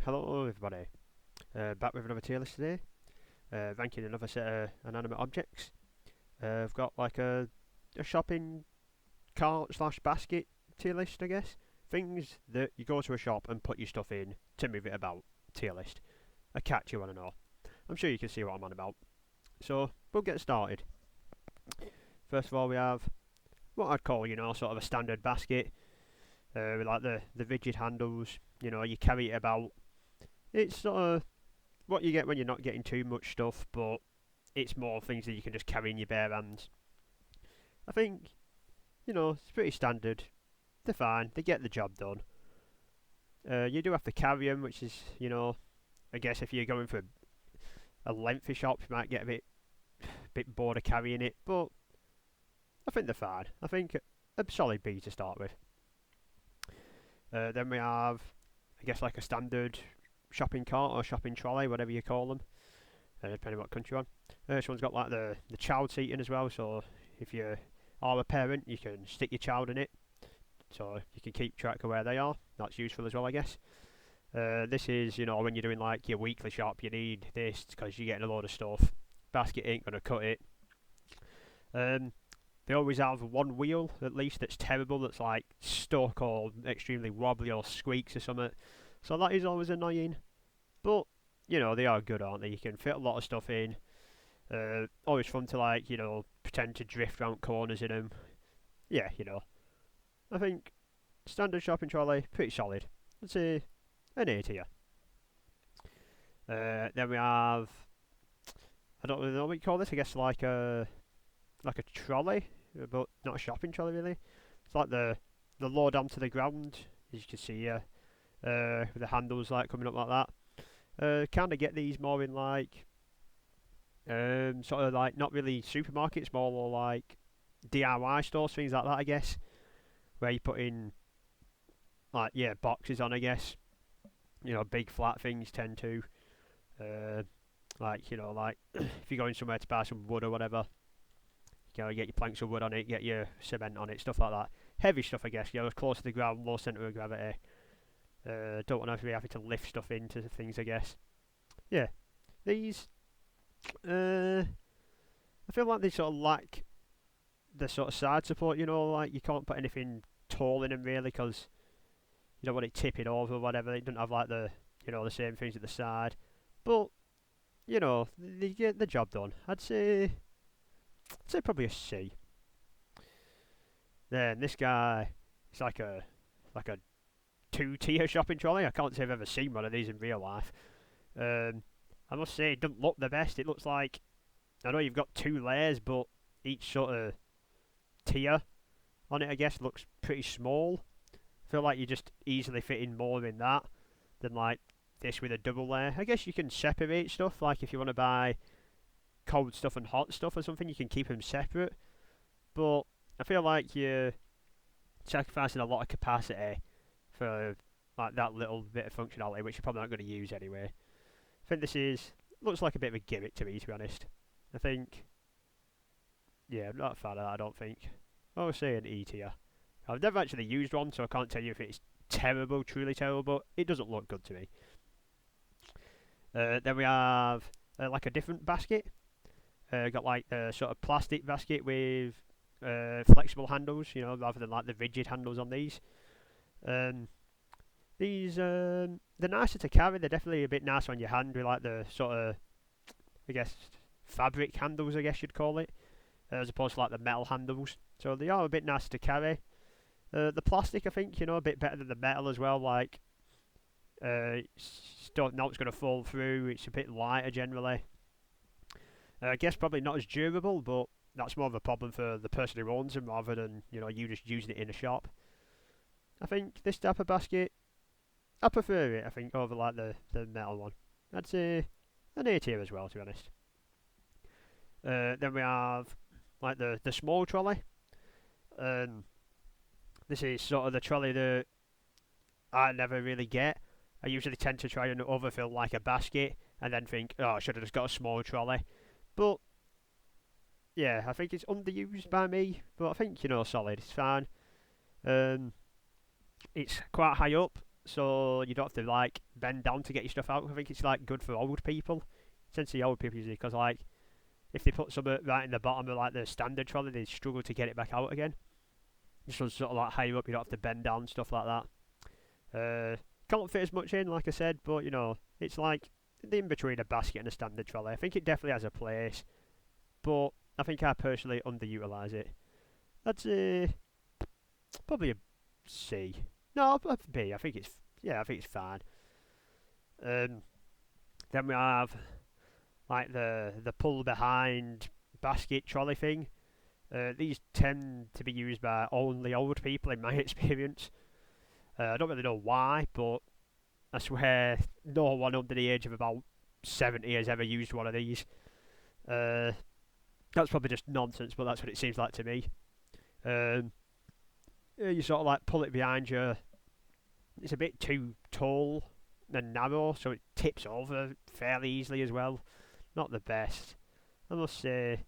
Hello everybody, back with another tier list today, ranking another set of inanimate objects. I've got like a shopping cart slash basket tier list, I guess. Things that you go to a shop and put your stuff in to move it about tier list. A catch you want to know. I'm sure you can see what I'm on about. So, we'll get started. First of all, we have what I'd call, sort of a standard basket, with like the rigid handles, you carry it about. It's sort of what you get when you're not getting too much stuff, but it's more things that you can just carry in your bare hands. I think, it's pretty standard. They're fine. They get the job done. You do have to carry them, which is, I guess if you're going for a lengthy shop, you might get a bit bored of carrying it, but I think they're fine. I think a solid B to start with. Then we have, I guess, like a standard shopping cart or shopping trolley, whatever you call them, depending on what country you're on. This one's got like the child seating as well, so if you are a parent, you can stick your child in it, so you can keep track of where they are. That's useful as well, I guess. This is, when you're doing like your weekly shop, you need this because you're getting a load of stuff. Basket ain't going to cut it. They always have one wheel, at least, that's terrible, that's like stuck or extremely wobbly or squeaks or something. So that is always annoying. But, they are good, aren't they? You can fit a lot of stuff in. Always fun to, like, pretend to drift around corners in them. Yeah, I think standard shopping trolley, pretty solid. Let's say an 8 here. Then we have, I don't really know what you call this, I guess like a trolley, but not a shopping trolley really. It's like the lower down to the ground, as you can see here, with the handles like coming up like that. Kind of get these more in like sort of like not really supermarkets, more like DIY stores, things like that, I guess, where you put in like boxes on, I guess. Big flat things tend to like like if you're going somewhere to buy some wood or whatever, you get your planks of wood on it, get your cement on it, stuff like that. Heavy stuff, I guess. Close to the ground, low centre of gravity. Don't want to be having to lift stuff into things, I guess. Yeah, these. I feel like they sort of lack the sort of side support. Like you can't put anything tall in them really because you don't want it tipping over or whatever. It doesn't have like the same things at the side, but they get the job done. I'd say probably a C. Then this guy, it's like a 2 tier shopping trolley. I can't say I've ever seen one of these in real life. I must say it doesn't look the best. It looks like, I know you've got 2 layers, but each sort of tier on it, I guess, looks pretty small. I feel like you just easily fit in more in that than like this with a double layer. I guess you can separate stuff, like if you want to buy cold stuff and hot stuff or something, you can keep them separate. But I feel like you're sacrificing a lot of capacity for like that little bit of functionality, which you're probably not going to use anyway. I think this looks like a bit of a gimmick to me, to be honest. I think, I'm not a fan of that. I don't think. I would say an E tier. I've never actually used one, so I can't tell you if it's terrible, truly terrible, but it doesn't look good to me. Then we have like a different basket. Got like a sort of plastic basket with flexible handles, rather than like the rigid handles on these. These they're nicer to carry. They're definitely a bit nicer on your hand with like the sort of, I guess, fabric handles, I guess you'd call it, as opposed to like the metal handles. So they are a bit nicer to carry. The plastic, I think, a bit better than the metal as well. Like, don't know it's going to fall through. It's a bit lighter generally. I guess probably not as durable, but that's more of a problem for the person who owns them rather than you just using it in a shop. I think this type of basket, I prefer it. I think over like the metal one. I'd say an A tier as well, to be honest. Then we have like the small trolley. This is sort of the trolley that I never really get. I usually tend to try and overfill like a basket and then think, oh, I should have just got a small trolley. But yeah, I think it's underused by me. But I think solid. It's fine. It's quite high up, so you don't have to like bend down to get your stuff out. I think it's like good for old people. I tend to see old people usually because like if they put something right in the bottom of like the standard trolley, they struggle to get it back out again. This one's sort of like higher up, you don't have to bend down, stuff like that. Can't fit as much in, like I said, but you know, it's like the in between a basket and a standard trolley. I think it definitely has a place, but I think I personally underutilise it. I'd say probably a C. No, a B. I think it's I think it's fine. Then we have like the pull behind basket trolley thing. These tend to be used by only old people in my experience. I don't really know why, but I swear no one under the age of about 70 has ever used one of these. That's probably just nonsense, but that's what it seems like to me. You sort of like pull it behind you. It's a bit too tall and narrow, so it tips over fairly easily as well. Not the best, I must say.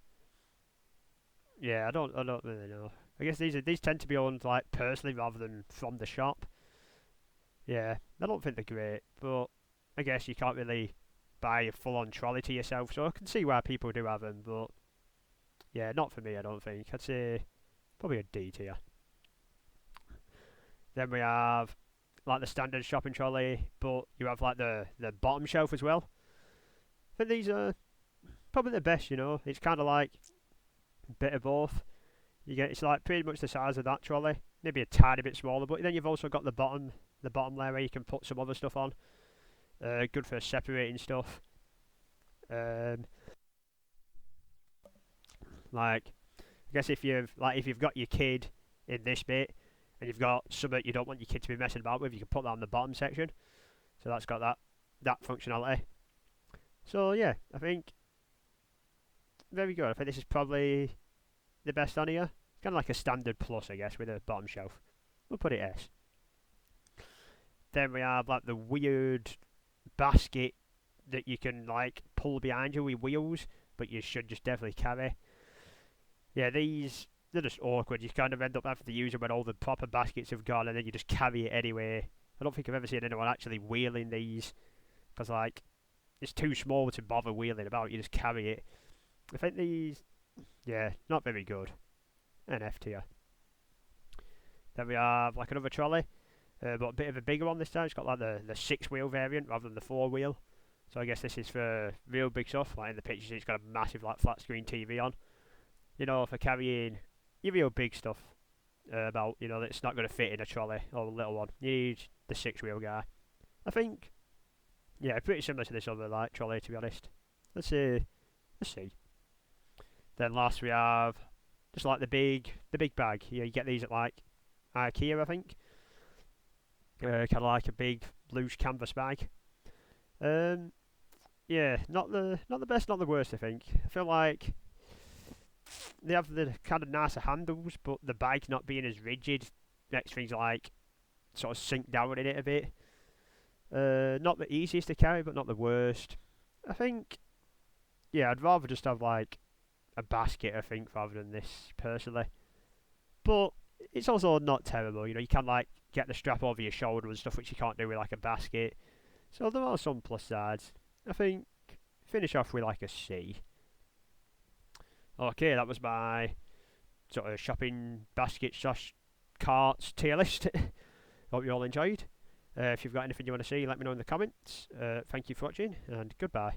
Yeah, I don't really know. I guess these tend to be owned like personally rather than from the shop. Yeah, I don't think they're great, but I guess you can't really buy a full-on trolley to yourself, so I can see why people do have them, but yeah, not for me, I don't think. I'd say probably a D tier. Then we have like the standard shopping trolley, but you have like the bottom shelf as well. I think these are probably the best, you know. It's kind of like a bit of both. It's like pretty much the size of that trolley, maybe a tiny bit smaller, but then you've also got the bottom layer where you can put some other stuff on. Good for separating stuff. Like, I guess if you've got your kid in this bit and you've got something you don't want your kid to be messing about with, you can put that on the bottom section. So that's got that functionality. So yeah, I think very good. I think this is probably the best on here. Kind of like a standard plus, I guess, with a bottom shelf. We'll put it S. Then we have like the weird basket that you can like pull behind you with wheels, but you should just definitely carry. Yeah, they're just awkward. You kind of end up having to use them when all the proper baskets have gone, and then you just carry it anyway. I don't think I've ever seen anyone actually wheeling these, because like it's too small to bother wheeling about. You just carry it. I think these, yeah, not very good. An F tier. Then we have like another trolley, but a bit of a bigger one this time. It's got like the 6-wheel variant rather than the 4-wheel. So I guess this is for real big stuff. Like in the pictures, it's got a massive like flat screen TV on. You know, for carrying your real big stuff, about, you know, that's not going to fit in a trolley or a little one. You need the 6-wheel guy. I think, yeah, pretty similar to this other like trolley, to be honest. Let's see. Then last we have just like the big bag. You get these at like IKEA, I think. Kind of like a big loose canvas bag. Yeah, not the best, not the worst. I think. I feel like they have the kind of nicer handles, but the bag not being as rigid makes things like sort of sink down in it a bit. Not the easiest to carry, but not the worst. I think, yeah, I'd rather just have like a basket, I think, rather than this personally. But it's also not terrible. You know, you can like get the strap over your shoulder and stuff, which you can't do with like a basket. So there are some plus sides. I think finish off with like a C. Okay, that was my sort of shopping basket / carts tier list. Hope you all enjoyed. If you've got anything you want to see, let me know in the comments. Thank you for watching, and goodbye.